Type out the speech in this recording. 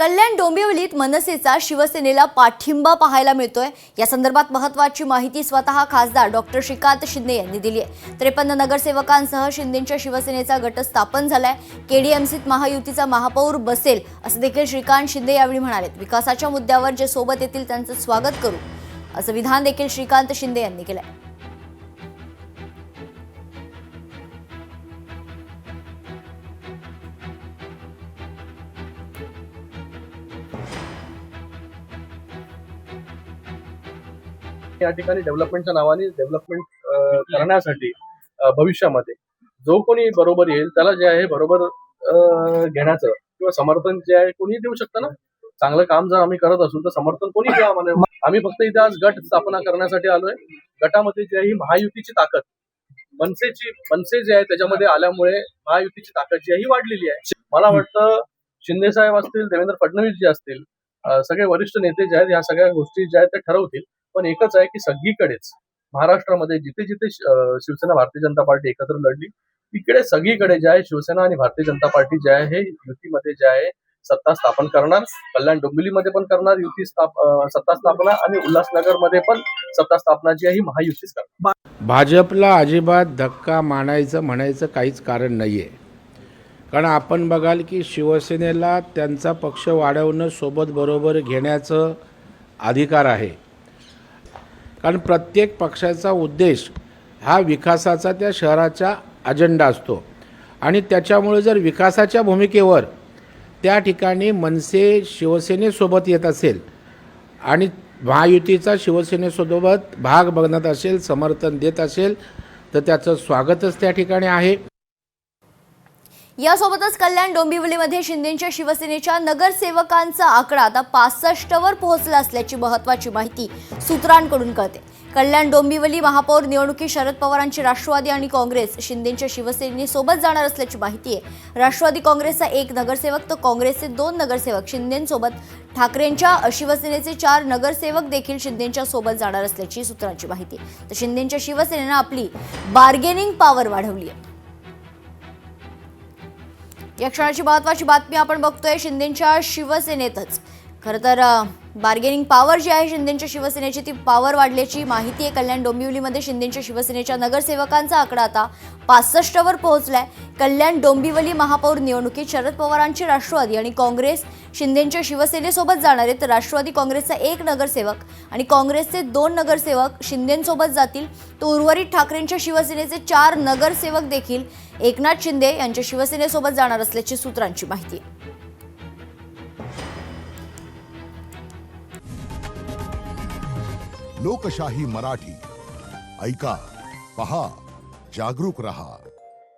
कल्याण डोंबिवलीत मनसेचा शिवसेनेला पाठिंबा पाहायला मिळतोय। या संदर्भात महत्त्वाची माहिती स्वतः खासदार डॉक्टर श्रीकांत शिंदे यांनी दिली आहे। 53 नगरसेवकांसह शिंदेंच्या शिवसेनेचा गट स्थापन झालाय। केडीएमसीत महायुतीचा महापौर बसेल असं देखील श्रीकांत शिंदे यावेळी म्हणाले। विकासाच्या मुद्द्यावर जे सोबत येतील त्यांचं स्वागत करू असं विधान देखील श्रीकांत शिंदे यांनी केलंय। या ठिकाणी डेव्हलपमेंटच्या नावाने डेव्हलपमेंट करण्यासाठी भविष्यामध्ये जो कोणी बरोबर येईल त्याला जे आहे बरोबर घेण्याचं किंवा समर्थन जे आहे कोणी देऊ शकतं ना। चांगलं काम जर आम्ही करत असू तर समर्थन कोणी द्या म्हणजे आम्ही फक्त इथे आज गट स्थापना करण्यासाठी आलोय। गटामध्ये जी आहे ही महायुतीची ताकद मनसे जे आहे त्याच्यामध्ये आल्यामुळे महायुतीची ताकद जी आहे ही वाढलेली आहे। मला वाटतं शिंदे साहेब असतील, देवेंद्र फडणवीस जे असतील, सगळे वरिष्ठ नेते जे आहेत ह्या सगळ्या गोष्टी ज्या आहेत त्या ठरवतील। पण एकच आहे की सगळीकडेच महाराष्ट्रामध्ये जिथे जिथे शिवसेना भारतीय जनता पार्टी एकत्र लढली तिकडे सगळीकडे जे आहे शिवसेना आणि भारतीय जनता पार्टी जे आहे हे युतीमध्ये जे आहे सत्ता स्थापन करणार। कल्याण डोंबिवलीमध्ये पण करणार युती सत्ता स्थापना आणि उल्हासनगरमध्ये पण सत्ता स्थापना जी आहे ही महायुतीच करणार। भाजपला अजिबात धक्का मानायचं म्हणायचं काहीच कारण नाहीये। कारण आपण बघाल की शिवसेनेला त्यांचा पक्ष वाढवणं सोबत बरोबर घेण्याचं अधिकार आहे। कारण प्रत्येक पक्षाचा उद्देश हा विकासाचा त्या शहराचा अजेंडा असतो आणि त्याच्यामुळे जर विकासाच्या भूमिकेवर त्या ठिकाणी मनसे शिवसेनेसोबत येत असेल आणि महायुतीचा शिवसेनेसोबत भाग बघत असेल, समर्थन देत असेल तर त्याचं स्वागतच त्या ठिकाणी आहे। यासोबतच कल्याण डोंबिवलीमध्ये शिंदेंच्या शिवसेनेच्या नगरसेवकांचा आकडा आता 65 वर पोहोचला असल्याची महत्त्वाची माहिती सूत्रांकडून कळते। कल्याण डोंबिवली महापौर निवडणुकीत शरद पवारांची राष्ट्रवादी आणि काँग्रेस शिंदेंच्या शिवसेनेसोबत जाणार असल्याची माहिती आहे। राष्ट्रवादी काँग्रेसचा 1 नगरसेवक तर काँग्रेसचे 2 नगरसेवक शिंदेंसोबत, ठाकरेंच्या शिवसेनेचे 4 नगरसेवक देखील शिंदेंच्या सोबत जाणार असल्याची सूत्रांची माहिती आहे। तर शिंदेंच्या शिवसेनेनं आपली बार्गेनिंग पॉवर वाढवली आहे। या क्षणाची महत्त्वाची बातमी आपण बघतोय शिंदेंच्या शिवसेनेतच। खरं तर बार्गेनिंग पॉवर जी आहे शिंदेंच्या शिवसेनेची ती पॉवर वाढल्याची माहिती आहे। कल्याण डोंबिवलीमध्ये शिंदेंच्या शिवसेनेच्या नगरसेवकांचा आकडा आता 65 वर पोहोचलाय। कल्याण डोंबिवली महापौर निवडणुकीत शरद पवारांची राष्ट्रवादी आणि काँग्रेस शिंदेंच्या शिवसेनेसोबत जाणार आहेत। तर राष्ट्रवादी काँग्रेसचा 1 नगरसेवक आणि काँग्रेसचे 2 नगरसेवक शिंदेंसोबत जातील। तर उर्वरित ठाकरेंच्या शिवसेनेचे 4 नगरसेवक देखील एकनाथ शिंदे यांच्या शिवसेनेसोबत जाणार असल्याची सूत्रांची माहिती आहे। लोकशाही मराठी ऐका, पहा, जागरूक रहा।